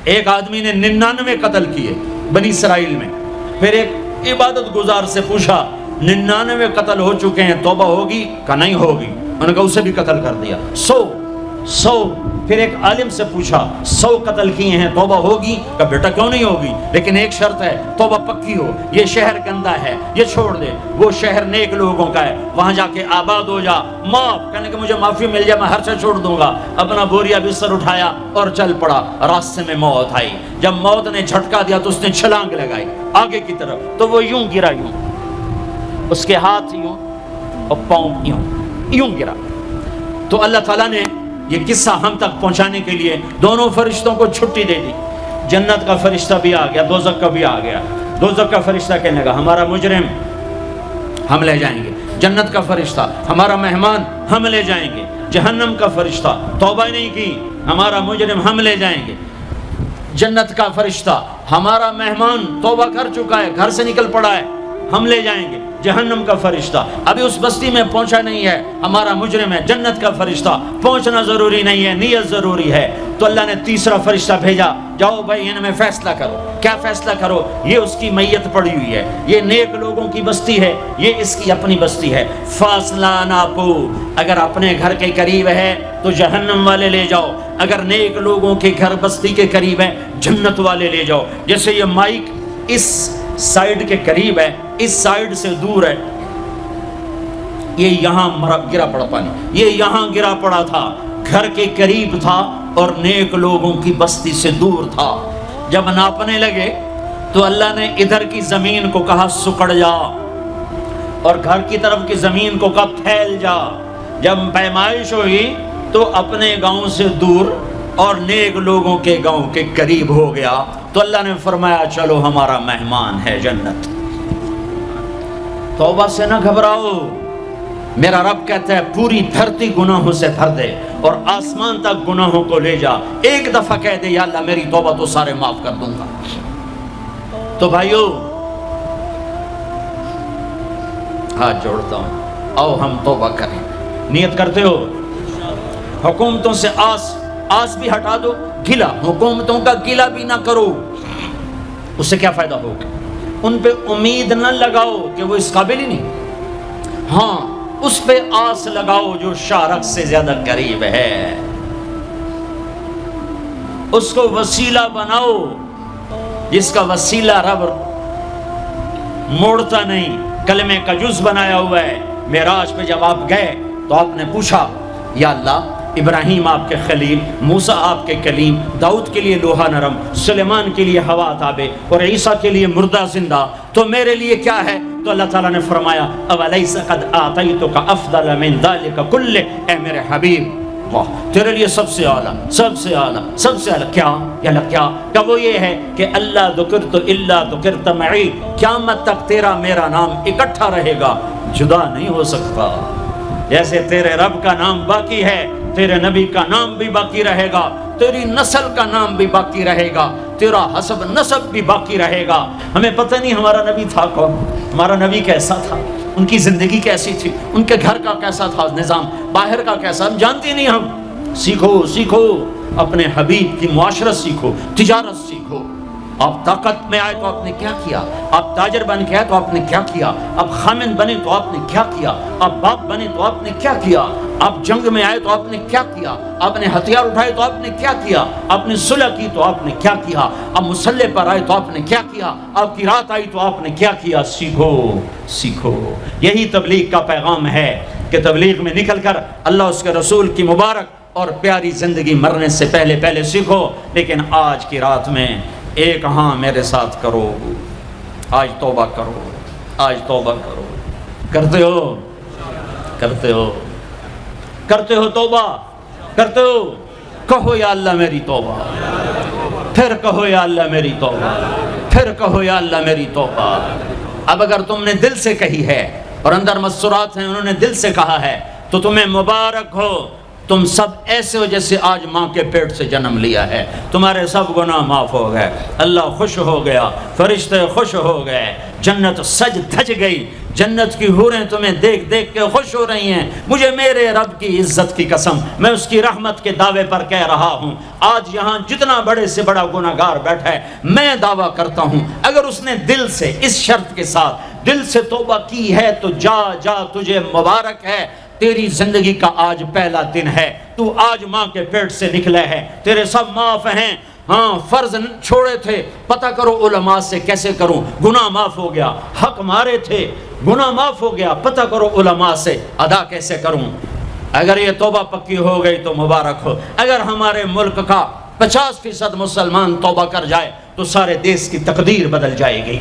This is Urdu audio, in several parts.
ایک آدمی نے 99 قتل کیے بنی اسرائیل میں. پھر ایک عبادت گزار سے پوچھا 99 قتل ہو چکے ہیں، توبہ ہوگی کہ نہیں ہوگی؟ انہوں نے کہا اسے بھی قتل کر دیا. 100. پھر ایک عالم سے پوچھا 100 قتل کیے ہیں، توبہ ہوگی؟ کہا بیٹا کیوں نہیں ہوگی، لیکن ایک شرط ہے، توبہ پکی ہو. یہ شہر گندا ہے، یہ چھوڑ دے. وہ شہر نیک لوگوں کا ہے، وہاں جا کے آباد ہو جا. معاف کہنے کہ مجھے معافی مل جائے میں ہر سے چھوڑ دوں گا. اپنا بوریا بستر اٹھایا اور چل پڑا. راستے میں موت آئی. جب موت نے جھٹکا دیا تو اس نے چھلانگ لگائی آگے کی طرف، تو وہ یوں گرا، یوں اس کے ہاتھ یوں اور پاؤں یوں گرا. تو اللہ تعالیٰ نے یہ قصہ ہم تک پہنچانے کے لیے دونوں فرشتوں کو چھٹی دے دی. جنت کا فرشتہ بھی آ گیا، دوزخ کا بھی آ گیا. دوزخ کا فرشتہ کہنے لگا ہمارا مجرم ہم لے جائیں گے. جنت کا فرشتہ ہمارا مہمان ہم لے جائیں گے. جہنم کا فرشتہ توبہ نہیں کی، ہمارا مجرم ہم لے جائیں گے. جنت کا فرشتہ ہمارا مہمان توبہ کر چکا ہے، گھر سے نکل پڑا ہے، ہم لے جائیں گے. جہنم کا فرشتہ ابھی اس بستی میں پہنچا نہیں ہے، ہمارا مجرم ہے. جنت کا فرشتہ پہنچنا ضروری نہیں ہے، نیت ضروری ہے. تو اللہ نے تیسرا فرشتہ بھیجا، جاؤ بھائی ان میں فیصلہ کرو. کیا فیصلہ کرو؟ یہ اس کی میت پڑی ہوئی ہے، یہ نیک لوگوں کی بستی ہے، یہ اس کی اپنی بستی ہے. فاصلہ ناپو، اگر اپنے گھر کے قریب ہے تو جہنم والے لے جاؤ، اگر نیک لوگوں کے گھر بستی کے قریب ہے جنت والے لے جاؤ. جیسے یہ مائک اس سائیڈ کے قریب ہے، اس سائیڈ سے دور ہے، یہ یہاں گرا پڑا پانی، یہ یہاں گرا پڑا تھا، گھر کے قریب تھا اور نیک لوگوں کی بستی سے دور تھا. جب ناپنے لگے تو اللہ نے ادھر کی زمین کو کہا سکڑ جا، اور گھر کی طرف کی زمین کو کہا پھیل جا. جب پیمائش ہوئی تو اپنے گاؤں سے دور اور نیک لوگوں کے گاؤں کے قریب ہو گیا. تو اللہ نے فرمایا چلو ہمارا مہمان ہے جنت. توبہ سے نہ گھبراؤ، میرا رب کہتا ہے پوری دھرتی گناہوں سے بھر دے اور آسمان تک گناہوں کو لے جا. ایک دفعہ کہہ دے یا اللہ میری توبہ تو سارے معاف کر دوں گا. تو بھائیو ہاتھ جوڑتا ہوں، آؤ ہم توبہ کریں. نیت کرتے ہو؟ حکومتوں سے آس بھی ہٹا دو، گلا حکومتوں کا گلا بھی نہ کرو. اس سے کیا فائدہ ہوگا؟ ان پہ امید نہ لگاؤ کہ وہ اس قابل ہی نہیں. ہاں اس پہ آس لگاؤ جو شارک سے زیادہ قریب ہے، اس کو وسیلہ بناؤ جس کا وسیلہ رب موڑتا نہیں، کلمے کا جز بنایا ہوا ہے. معراج پہ جب آپ گئے تو آپ نے پوچھا یا اللہ ابراہیم آپ کے خلیل، موسیٰ آپ کے کلیم، داؤد کے لیے لوہا نرم، سلیمان کے لیے ہوا تابع اور عیسیٰ کے لیے مردہ زندہ، تو میرے لیے کیا ہے؟ تو اللہ تعالیٰ نے فرمایا اولیس قد آتیتک افضل من ذلک کلہ، اے میرے حبیب واہ تیرے لیے سب سے اعلیٰ، سب سے اعلیٰ، سب سے اعلیٰ کیا؟ یا اللہ کیا؟ کہ وہ یہ ہے کہ اللہ ذکرت الا ذکرت معی، قیامت تک تیرا میرا نام اکٹھا رہے گا، جدا نہیں ہو سکتا. جیسے تیرے رب کا نام باقی ہے، تیرے نبی کا نام بھی باقی رہے گا، تیری نسل کا نام بھی باقی رہے گا، تیرا حسب نسب بھی باقی رہے گا. ہمیں پتہ نہیں ہمارا نبی تھا کون، ہمارا نبی کیسا تھا، ان کی زندگی کیسی تھی، ان کے گھر کا کیسا تھا نظام، باہر کا کیسا، ہم جانتے نہیں. ہم سیکھو اپنے حبیب کی معاشرت سیکھو، تجارت سیکھو. آپ طاقت میں آئے تو آپ نے کیا کیا، آپ تاجر بن کے آئے تو آپ نے کیا کیا، آپ خامن بنے تو آپ نے کیا کیا، آپ باپ بنے تو آپ نے کیا کیا، آپ جنگ میں آئے تو آپ نے کیا کیا، آپ نے ہتھیار اٹھائے تو آپ نے کیا کیا، آپ نے صلح کی تو آپ نے کیا کیا، آپ مسلح پر آئے تو آپ نے کیا کیا، آپ کی رات آئی تو آپ نے کیا کیا. سیکھو. یہی تبلیغ کا پیغام ہے کہ تبلیغ میں نکل کر اللہ اس کے رسول کی مبارک اور پیاری زندگی مرنے سے پہلے سیکھو. لیکن آج کی رات میں ایک ہاں میرے ساتھ کرو، آج توبہ کرو، آج توبہ کرو. کرتے ہو توبہ کرتے ہو؟ کہو یا اللہ میری توبہ، پھر کہو یا اللہ میری توبہ، پھر کہو یا اللہ میری توبہ. اب اگر تم نے دل سے کہی ہے اور اندر مسرات ہیں انہوں نے دل سے کہا ہے تو تمہیں مبارک ہو. تم سب ایسے ہو جیسے آج ماں کے پیٹ سے جنم لیا ہے. تمہارے سب گناہ معاف ہو گئے، اللہ خوش ہو گیا، فرشتے خوش ہو گئے، جنت سج دھج گئی، جنت کی حوریں تمہیں دیکھ دیکھ کے خوش ہو رہی ہیں. مجھے میرے رب کی عزت کی قسم، میں اس کی رحمت کے دعوے پر کہہ رہا ہوں، آج یہاں جتنا بڑے سے بڑا گناہگار بیٹھا ہے، میں دعویٰ کرتا ہوں اگر اس نے دل سے اس شرط کے ساتھ دل سے توبہ کی ہے تو جا جا تجھے مبارک ہے. تیری زندگی کا آج پہلا دن ہے، تو آج ماں کے پیٹ سے نکلے ہے، تیرے سب معاف ہیں. ہاں فرض چھوڑے تھے، پتہ کرو علماء سے کیسے کروں، گناہ معاف ہو گیا. حق مارے تھے، گناہ معاف ہو گیا، پتہ کرو علماء سے ادا کیسے کروں. اگر یہ توبہ پکی ہو گئی تو مبارک ہو. اگر ہمارے ملک کا 50% مسلمان توبہ کر جائے تو سارے دیش کی تقدیر بدل جائے گی.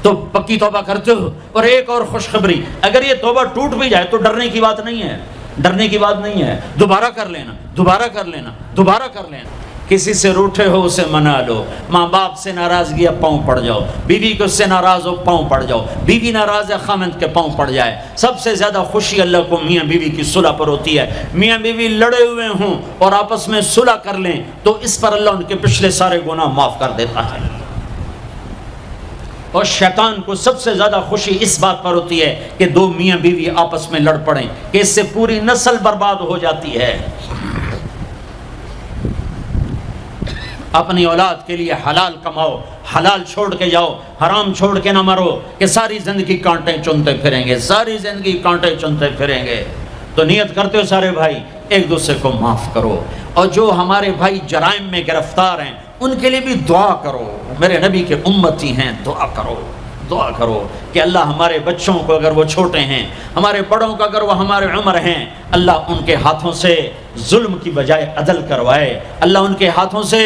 تو پکی توبہ کرتے ہو. اور ایک اور خوشخبری، اگر یہ توبہ ٹوٹ بھی جائے تو ڈرنے کی بات نہیں ہے، ڈرنے کی بات نہیں ہے. دوبارہ کر لینا، دوبارہ کر لینا، دوبارہ کر لینا. کسی سے روٹھے ہو اسے منا لو. ماں باپ سے ناراضگی ہے پاؤں پڑ جاؤ. بیوی کو سے ناراض ہو پاؤں پڑ جاؤ. بیوی ناراض ہے خامند کے پاؤں پڑ جائے. سب سے زیادہ خوشی اللہ کو میاں بیوی کی صلح پر ہوتی ہے. میاں بیوی لڑے ہوئے ہوں اور آپس میں صلح کر لیں تو اس پر اللہ ان کے پچھلے سارے گناہ معاف کر دیتا ہے. اور شیطان کو سب سے زیادہ خوشی اس بات پر ہوتی ہے کہ دو میاں بیوی آپس میں لڑ پڑیں، کہ اس سے پوری نسل برباد ہو جاتی ہے. اپنی اولاد کے لیے حلال کماؤ، حلال چھوڑ کے جاؤ، حرام چھوڑ کے نہ مرو کہ ساری زندگی کانٹے چنتے پھریں گے، ساری زندگی کانٹے چنتے پھریں گے. تو نیت کرتے ہو سارے بھائی ایک دوسرے کو معاف کرو. اور جو ہمارے بھائی جرائم میں گرفتار ہیں ان کے لیے بھی دعا کرو. میرے نبی کے امتی ہیں، دعا کرو، دعا کرو کہ اللہ ہمارے بچوں کو اگر وہ چھوٹے ہیں، ہمارے بڑوں کو اگر وہ ہمارے عمر ہیں، اللہ ان کے ہاتھوں سے ظلم کی بجائے عدل کروائے. اللہ ان کے ہاتھوں سے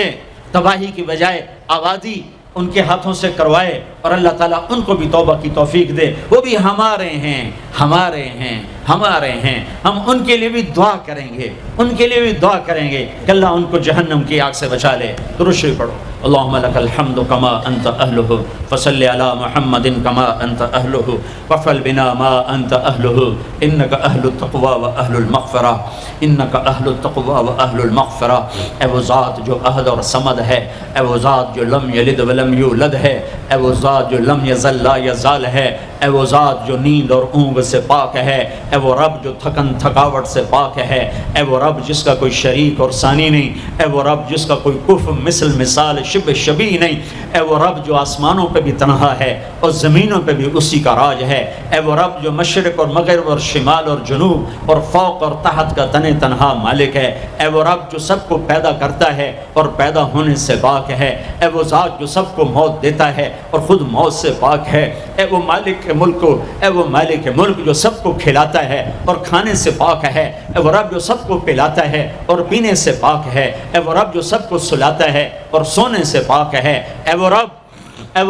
تباہی کی بجائے آبادی ان کے ہاتھوں سے کروائے. اور اللہ تعالیٰ ان کو بھی توبہ کی توفیق دے. وہ بھی ہمارے ہیں، ہمارے ہیں، ہمارے ہیں. ہم ان کے لیے بھی دعا کریں گے، ان کے لیے بھی دعا کریں گے کہ اللہ ان کو جہنم کی آگ سے بچا لے. درود شریف پڑھو. اللہم لک الحمد کما انت اہلہ فصلی علی محمد کما انت اہلہ وفعل بنا ما انت اہلہ انک اہل التقوی و اہل المغفرہ، انک اہل التقوی و اہل المغفرہ. اے وہ ذات جو احد اور صمد ہے، اے وہ ذات جو لم یلد ولم یولد ہے، اے وہ ذات جو لم یزل لا یزال ہے، اے وہ ذات جو نیند اور اونگ سے پاک ہے، اے وہ رب جو تھکن تھکاوٹ سے پاک ہے، اے وہ رب جس کا کوئی شریک اور ثانی نہیں، اے وہ رب جس کا کوئی کفو مثل مثال شبہ شبیہ نہیں، اے وہ رب جو آسمانوں پہ بھی تنہا ہے اور زمینوں پہ بھی اسی کا راج ہے، اے وہ رب جو مشرق اور مغرب اور شمال اور جنوب اور فوق اور تحت کا تن تنہا مالک ہے، اے وہ رب جو سب کو پیدا کرتا ہے اور پیدا ہونے سے پاک ہے، اے وہ ذات جو سب کو موت دیتا ہے اور خود موت سے پاک ہے، اے وہ مالک ملک، اے وہ مالک ملک جو سب کو کھلاتا ہے اور کھانے سے پاک ہے، اے وہ رب جو سب کو پلاتا ہے اور پینے سے پاک ہے، اے وہ رب جو سب کو سلاتا ہے اور سونے سے پاک ہے، اے وہ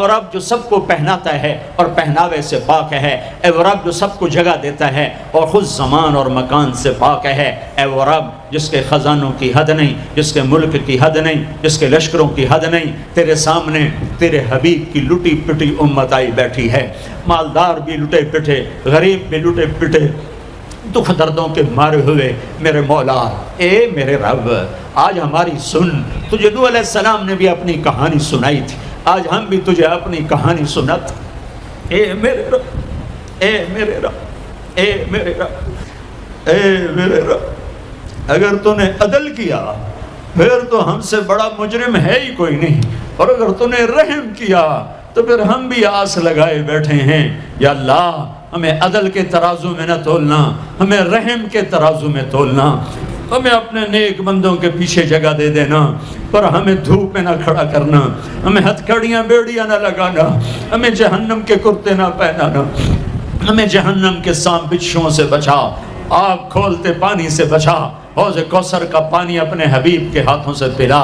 رب جو سب کو پہناتا ہے اور پہناوے سے پاک ہے، اے وہ رب جو سب کو جگہ دیتا ہے اور خود زمان اور مکان سے پاک ہے، اے وہ رب جس کے خزانوں کی حد نہیں، جس کے ملک کی حد نہیں، جس کے لشکروں کی حد نہیں. تیرے سامنے تیرے حبیب کی لٹی پٹی امت آئی بیٹھی ہے، مالدار بھی لٹے پٹے، غریب بھی لٹے پٹے، دکھ دردوں کے مارے ہوئے. میرے مولا، اے میرے رب، آج ہماری سن. تجھے نوح علیہ السلام نے بھی اپنی کہانی سنائی تھی، آج ہم بھی تجھے اپنی کہانی سنات. اے میرے رب، اے میرے رب، اے میرے رب، اے میرے رب، اگر تو نے عدل کیا پھر تو ہم سے بڑا مجرم ہے ہی کوئی نہیں، اور اگر تو نے رحم کیا تو پھر ہم بھی آس لگائے بیٹھے ہیں. یا اللہ، ہمیں عدل کے ترازو میں نہ تولنا، ہمیں رحم کے ترازو میں تولنا. ہمیں اپنے نیک بندوں کے پیچھے جگہ دے دینا، پر ہمیں دھوپ میں نہ کھڑا کرنا، ہمیں ہتھکڑیاں بیڑیاں نہ لگانا، ہمیں جہنم کے کرتے نہ پہنانا، ہمیں جہنم کے سام بچھوؤں سے بچا، آگ کھولتے پانی سے بچا، حوض کوثر کا پانی اپنے حبیب کے ہاتھوں سے پلا،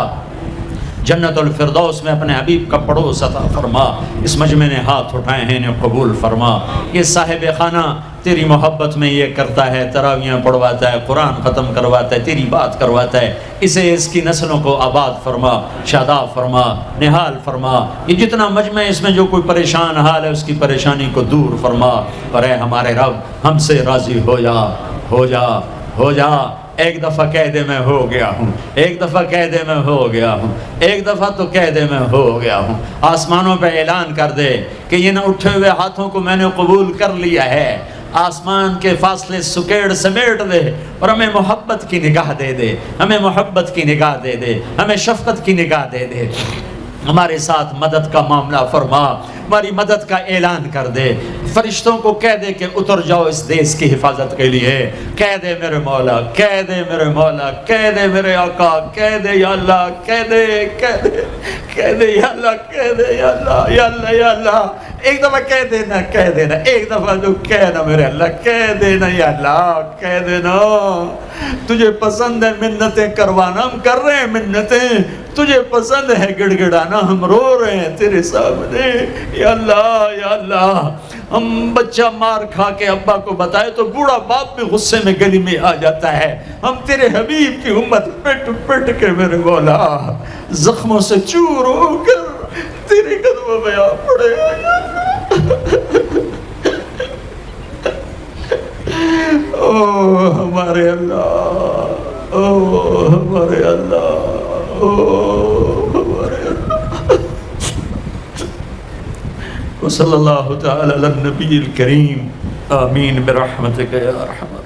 جنت الفردوس میں اپنے حبیب کا پڑوس عطا فرما. اس مجمع نے ہاتھ اٹھائے ہیں انہیں قبول فرما. یہ صاحب خانہ تیری محبت میں یہ کرتا ہے، تراویاں پڑھواتا ہے، قرآن ختم کرواتا ہے، تیری بات کرواتا ہے. اسے اس کی نسلوں کو آباد فرما، شاداب فرما، نحال فرما. یہ جتنا مجمع اس میں جو کوئی پریشان حال ہے اس کی پریشانی کو دور فرما. اور اے ہمارے رب، ہم سے راضی ہو جا، ہو جا، ہو جا، ایک دفعہ کہہ دے میں ہو گیا ہوں، ایک دفعہ کہہ دے میں ہو گیا ہوں، ایک دفعہ تو کہہ دے میں ہو گیا ہوں۔ آسمانوں پہ اعلان کر دے کہ یہ نہ اٹھے ہوئے ہاتھوں کو میں نے قبول کر لیا ہے۔ آسمان کے فاصلے سکیڑ سمیٹ دے اور ہمیں محبت کی نگاہ دے دے، ہمیں محبت کی نگاہ دے دے، ہمیں شفقت کی نگاہ دے دے۔ ہمارے ساتھ مدد کا معاملہ فرما، ہماری مدد کا اعلان کر دے، فرشتوں کو کہہ دے کہ اتر جاؤ اس دیس کی حفاظت کے لیے، کہہ دے میرے مولا، کہہ دے میرے مولا، کہہ دے میرے آقا، کہہ دے یا اللہ، کہہ دے کہہ دے کہہ دے یا اللہ، کہہ دے یا اللہ، یا اللہ یا اللہ۔ ایک دفعہ کہہ دینا، کہہ دینا، ایک دفعہ جو کہنا میرے اللہ، کہہ دینا یا اللہ، کہہ دینا۔ تجھے پسند ہے منتیں کروانا، ہم کر رہے ہیں منتیں، تجھے پسند ہے گڑ گڑانا، ہم رو رہے ہیں تیرے سامنے یا اللہ یا اللہ۔ ہم بچہ مار کھا کے ابا کو بتائے تو بوڑھا باپ بھی غصے میں گلی میں آ جاتا ہے، ہم تیرے حبیب کی امت پٹ پٹ کے میرے مولا زخموں سے چور ہو کر تیرے قدموں میں آ پڑے۔ او ہمارے اللہ، او ہمارے اللہ، او ہمارے اللہ۔ وصلی اللہ تعالی علی النبی الکریم، آمین برحمتک یا ارحم۔